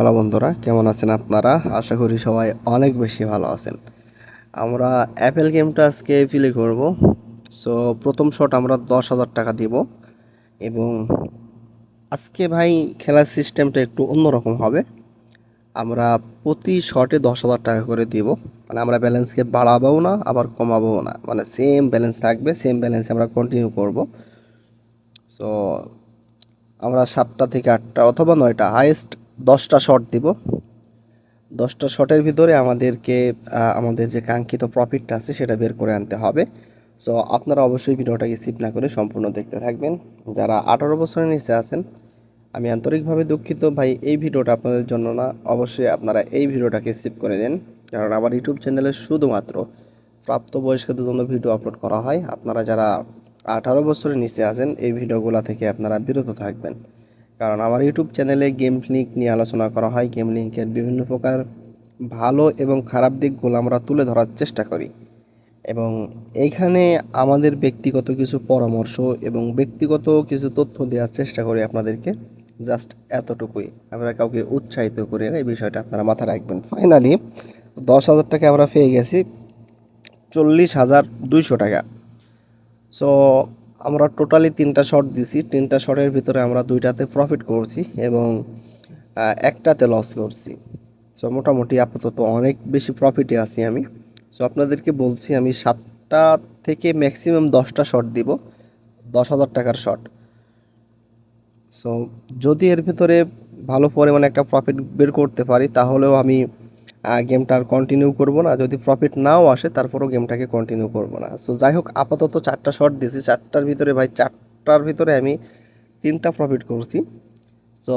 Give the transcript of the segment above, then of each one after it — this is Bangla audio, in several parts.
হ্যালো বন্ধুরা, কেমন আছেন আপনারা? আশা করি সবাই অনেক বেশি ভালো আছেন। আমরা অ্যাপেল গেমটা আজকে প্লে করব। সো প্রথম শট আমরা 10,000 টাকা দিব এবং আজকে ভাই খেলার সিস্টেমটা একটু অন্যরকম হবে। আমরা প্রতি শটে 10,000 টাকা করে দিব। মানে আমরা ব্যালেন্সকে বাড়াবও না আবার কমাবও না, মানে সেম ব্যালেন্স থাকবে, সেম ব্যালেন্সে আমরা কন্টিনিউ করব। সো আমরা 7টা থেকে 8টা অথবা 9টা হাইয়েস্ট 10টা শট দিব। 10টা শটের ভিতরে আমাদেরকে আমাদের যে কাঙ্ক্ষিত প্রফিটটা আছে সেটা বের করে আনতে হবে। সো আপনারা অবশ্যই ভিডিওটাকে স্কিপ না করে সম্পূর্ণ দেখতে থাকবেন। যারা 18 বছরের নিচে আছেন, আমি আন্তরিকভাবে দুঃখিত ভাই, এই ভিডিওটা আপনাদের জন্য না। অবশ্যই আপনারা এই ভিডিওটাকে স্কিপ করে দেন, কারণ আমার ইউটিউব চ্যানেলে শুধুমাত্র প্রাপ্তবয়স্কদের জন্য ভিডিও আপলোড করা হয়। আপনারা যারা 18 বছরের নিচে আছেন, এই ভিডিওগুলো থেকে আপনারা বিরত থাকবেন, কারণ আমার ইউটিউব চ্যানেলে গেম লিঙ্ক নিয়ে আলোচনা করা হয়। গেম লিঙ্কের বিভিন্ন প্রকার ভালো এবং খারাপ দিকগুলো আমরা তুলে ধরার চেষ্টা করি এবং এইখানে আমাদের ব্যক্তিগত কিছু পরামর্শ এবং ব্যক্তিগত কিছু তথ্য দেওয়ার চেষ্টা করি আপনাদেরকে। জাস্ট এতটুকুই, আমরা কাউকে উৎসাহিত করি না, এই বিষয়টা আপনারা মাথায় রাখবেন। ফাইনালি 10,000 টাকা আমরা পেয়ে গেছি, 40,200 টাকা। সো আমরা টোটালি 3টা শট দিছি, 3টা শটের ভিতরে আমরা 2টাতে প্রফিট করছি এবং একটাতে লস করছি। সো মোটামুটি আপাতত অনেক বেশি প্রফিটে আছি আমি। সো আপনাদেরকে বলছি, আমি 7টা থেকে ম্যাক্সিমাম 10টা শট দিব, 10,000 টাকার শট। সো যদি এর ভিতরে ভালো পরিমাণে একটা প্রফিট বের করতে পারি, তাহলেও আমি গেমটা আর কন্টিনিউ করব না। যদি প্রফিট নাও আসে, তারপরেও গেমটাকে কন্টিনিউ করব না। সো যাই হোক, আপাতত 4টা শট দিয়েছি, 4টার ভিতরে ভাই 4টার ভিতরে আমি 3টা প্রফিট করছি। সো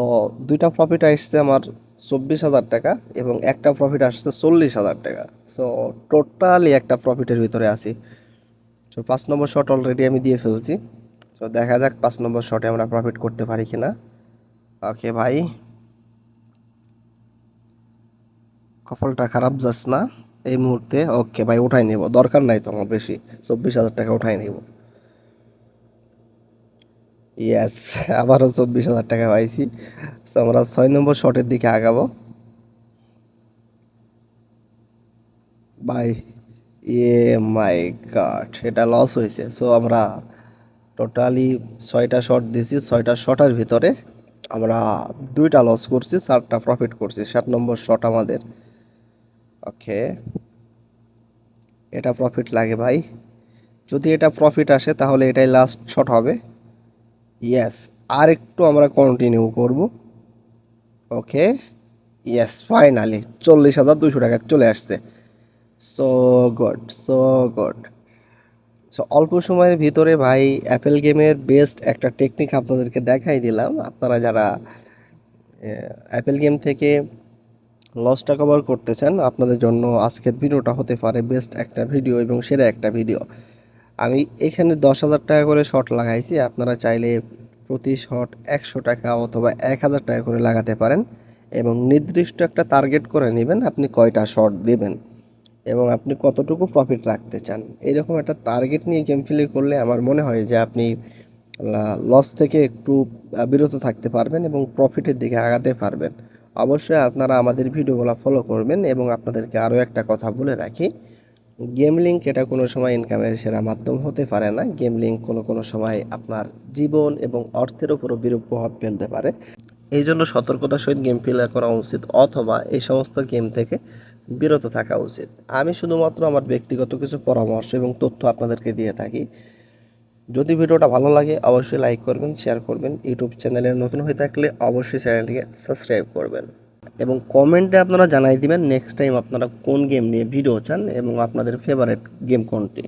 2টা প্রফিট আসছে আমার 24,000 টাকা এবং একটা প্রফিট আসছে 40,000 টাকা। সো টোটালি একটা প্রফিটের ভিতরে আছি। সো 5 নম্বর শট অলরেডি আমি দিয়ে ফেলছি। সো দেখা যাক 5 নম্বর শটে আমরা প্রফিট করতে পারি কিনা। ওকে ভাই, কপালটা খারাপ যাস না এই মুহূর্তে। ওকে ভাই, উঠাই নেব, দরকার নাই তো আমার বেশি, 24,000 টাকা উঠাই নেব। ইয়েস, আবারও 24,000 টাকা পাইছি। সো আমরা 6 নম্বর শটের দিকে আগাবো ভাই। ইয়ে মাই গড, এটা লস হয়েছে। সো আমরা টোটালি 6টা শট দিছি, 6টা শটের ভিতরে আমরা 2টা লস করছি, 4টা প্রফিট করছি। 7 নম্বর শট আমাদের। ওকে, এটা প্রফিট লাগে ভাই। যদি এটা প্রফিট আসে তাহলে এটাই লাস্ট শট হবে। ইয়েস, আর একটু আমরা কন্টিনিউ করব। ওকে, ইয়েস, ফাইনালি 40,200 টাকা চলে আসছে। So good, so good. So অল্প সময়ের ভিতরে ভাই অ্যাপেল গেমের বেস্ট একটা টেকনিক আপনাদেরকে দেখাই দিলাম। আপনারা যারা অ্যাপেল গেম থেকে লসটা কভার করতে চান, আপনাদের জন্য আজকের ভিডিওটা হতে পারে বেস্ট একটা ভিডিও এবং সেরা একটা ভিডিও। আমি এখানে 10,000 টাকা করে শট লাগাইছি, আপনারা চাইলে প্রতি শট 100 টাকা অথবা 1,000 টাকা করে লাগাতে পারেন এবং নির্দিষ্ট একটা টার্গেট করে নেবেন আপনি কয়টা শট দেবেন এবং আপনি কতটুকু প্রফিট রাখতে চান। এইরকম একটা টার্গেট নিয়ে গেম প্লে করলে আমার মনে হয় যে আপনি লস থেকে একটু বিরত থাকতে পারবেন এবং প্রফিটের দিকে আগাতে পারবেন। অবশ্যই আপনারা আমাদের ভিডিওগুলো ফলো করবেন এবং আপনাদেরকে আরও একটা কথা বলে রাখি, গেম লিঙ্ক এটা কোনো সময় ইনকামের সেরা মাধ্যম হতে পারে না। গেম লিঙ্ক কোনো কোনো সময় আপনার জীবন এবং অর্থের উপরও বিরূপ প্রভাব ফেলতে পারে। এই জন্য সতর্কতার সহিত গেম প্লে করা উচিত অথবা এই সমস্ত গেম থেকে বিরত থাকা উচিত। আমি শুধুমাত্র আমার ব্যক্তিগত কিছু পরামর্শ এবং তথ্য আপনাদেরকে দিয়ে থাকি। যদি ভিডিওটা ভালো লাগে অবশ্যই লাইক করবেন, শেয়ার করবেন। ইউটিউব চ্যানেলে নতুন হয়ে থাকলে অবশ্যই চ্যানেলটিকে সাবস্ক্রাইব করবেন এবং কমেন্টে আপনারা জানাই দিবেন নেক্সট টাইম আপনারা কোন গেম নিয়ে ভিডিও চান এবং আপনাদের ফেভারিট গেম কোনটি।